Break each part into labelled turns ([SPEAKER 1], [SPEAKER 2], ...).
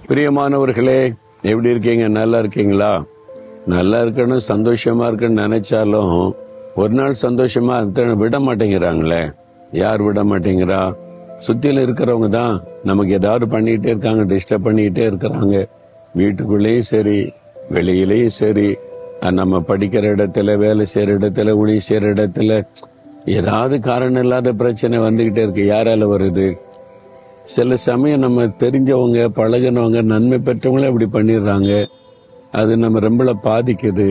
[SPEAKER 1] பிரியமானவர்களே, எப்படி இருக்கீங்க? நல்லா இருக்கீங்களா? நல்லா இருக்கணும், சந்தோஷமா இருக்குன்னு நினைச்சாலும் ஒரு நாள் சந்தோஷமா விட மாட்டேங்கிறாங்களே. யார் விட மாட்டேங்கிறா? சுத்தில இருக்கிறவங்க தான் நமக்கு ஏதாவது பண்ணிக்கிட்டே இருக்காங்க, டிஸ்டர்ப் பண்ணிக்கிட்டே இருக்கிறாங்க. வீட்டுக்குள்ளேயும் சரி, வெளியிலேயும் சரி, நம்ம படிக்கிற இடத்துல, வேலை செய்யற இடத்துல, ஊழி செய்யற இடத்துல ஏதாவது காரணம் இல்லாத பிரச்சனை வந்துகிட்டே இருக்கு. யாரால வருது? சில சமயம் நம்ம தெரிஞ்சவங்க, பழகினவங்க, நன்மை பெற்றவங்களே அப்படி பண்ணிடுறாங்க. அது நம்ம ரொம்ப பாதிக்குது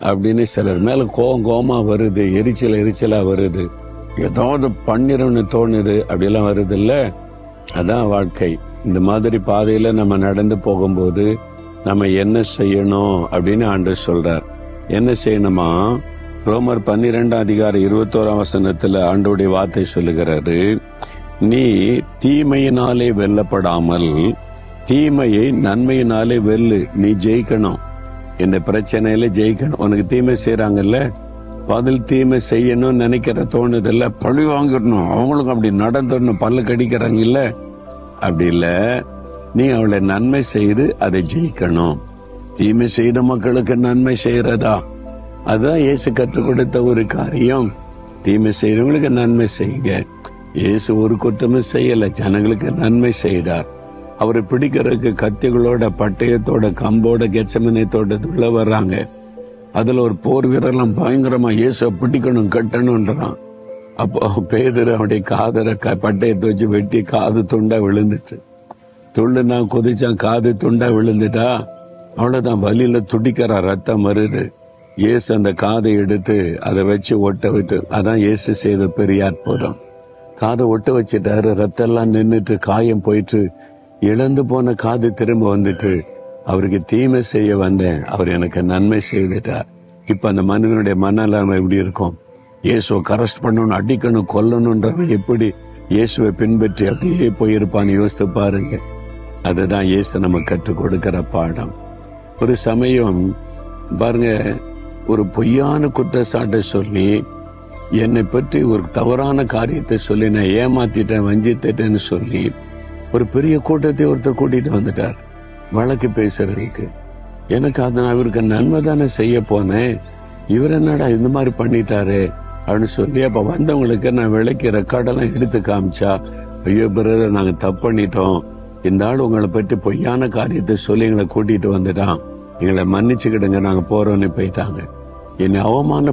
[SPEAKER 1] அப்படின்னு சிலர் மேல கோவமா வருது, எரிச்சலா வருது. ஏதாவது பண்ணிடணும்னு தோணுது, அப்படியெல்லாம் வருது இல்ல. அதான் வாழ்க்கை. இந்த மாதிரி பாதையில நம்ம நடந்து போகும்போது நம்ம என்ன செய்யணும் அப்படின்னு ஆண்டவர் சொல்றார். என்ன செய்யணுமா? ரோமர் 12:21 ஆண்டவருடைய வார்த்தை சொல்லுகிறாரு, நீ தீமையினாலே வெல்லப்படாமல் தீமையை நன்மையினாலே வெல்லு. நீ ஜெயிக்கணும், இந்த பிரச்சனையில ஜெயிக்கணும். உனக்கு தீமை செய்யறாங்கல்ல, பதில் தீமை செய்யணும்னு நினைக்கிற தோணுதில்ல, பழி வாங்கிடணும், அவங்களுக்கு அப்படி நடந்துடணும், பல்லு கடிக்கிறாங்க இல்ல, அப்படி இல்ல. நீ அவளை நன்மை செய்து அதை ஜெயிக்கணும். தீமை செய்த மக்களுக்கு நன்மை செய்யறதா? அதுதான் இயேசு கற்றுக் கொடுத்த ஒரு காரியம். தீமை செய்யறவங்களுக்கு நன்மை செய்யுங்க. இயேசு ஒரு குற்றமும் செய்யல, ஜனங்களுக்கு நன்மை செய்தார். அவரை பிடிக்கிறதுக்கு கத்திகளோட, பட்டயத்தோட, கம்போட, கெச்சமனை தோட்டத்துக்குள்ள வர்றாங்க. அதுல ஒரு போர் வீரர்லாம் பயங்கரமா இயேசு பிடிக்கணும், கட்டணும்ன்றான். அப்போ பேதுரு அவனுடைய காதரை பட்டயத்தை வச்சு வெட்டி காது துண்டா விழுந்துச்சு. துள்ளுனா குதிச்சான், காது துண்டா விழுந்துட்டா அவ்வளவுதான். வலியில துடிக்கிறா, ரத்தம் வருது. இயேசு அந்த காதை எடுத்து அதை வச்சு ஒட்ட விட்டு, அதான் இயேசு செய்த பெரிய அற்புதம். காதை ஒட்ட வச்சுட்டாரு, ரத்தம் எல்லாம் நின்றுட்டு, காயம் போயிட்டு, இழந்து போன காது திரும்ப வந்துட்டு, அவருக்கு தீமை செய்ய வந்தேன், அவர் எனக்கு நன்மை செய்துட்டார். இப்ப அந்த மனிதனுடைய மனநிலைமை எப்படி இருக்கும்? இயேசுவை கரெஸ்ட் பண்ணணும், அடிக்கணும், கொல்லணும்ன்றவன் எப்படி இயேசுவை பின்பற்றி அப்படியே போயிருப்பான்னு யோசித்து பாருங்க. அதுதான் இயேசு நம்ம கற்றுக் கொடுக்கிற பாடம். ஒரு சமயம் பாருங்க, ஒரு பொய்யான குற்றச்சாட்டை சொல்லி, என்னை பற்றி ஒரு தவறான காரியத்தை சொல்லி, நான் ஏமாத்திட்டேன், வஞ்சித்தேன்னு சொல்லி ஒரு பெரிய கூட்டத்தை ஒருத்தர் கூட்டிட்டு வந்துட்டார் வழக்கு பேசுறதுக்கு. எனக்கு அதை அவருக்கு நன்மை தானே செய்ய போனேன், இவர் என்னடா இந்த மாதிரி பண்ணிட்டாரு அப்படின்னு சொல்லி, அப்ப வந்தவங்களுக்கு நான் விளக்கி ரெக்கார்டெல்லாம் எடுத்து காமிச்சா, ஐயோ பிரதர், நாங்க தப்பு பண்ணிட்டோம், இந்த ஆள் உங்களை பற்றி பொய்யான காரியத்தை சொல்லி எங்களை கூட்டிட்டு வந்துட்டான், எங்களை மன்னிச்சுக்கிடுங்க, நாங்க போறோம்னு போயிட்டாங்க. என்னை அவமான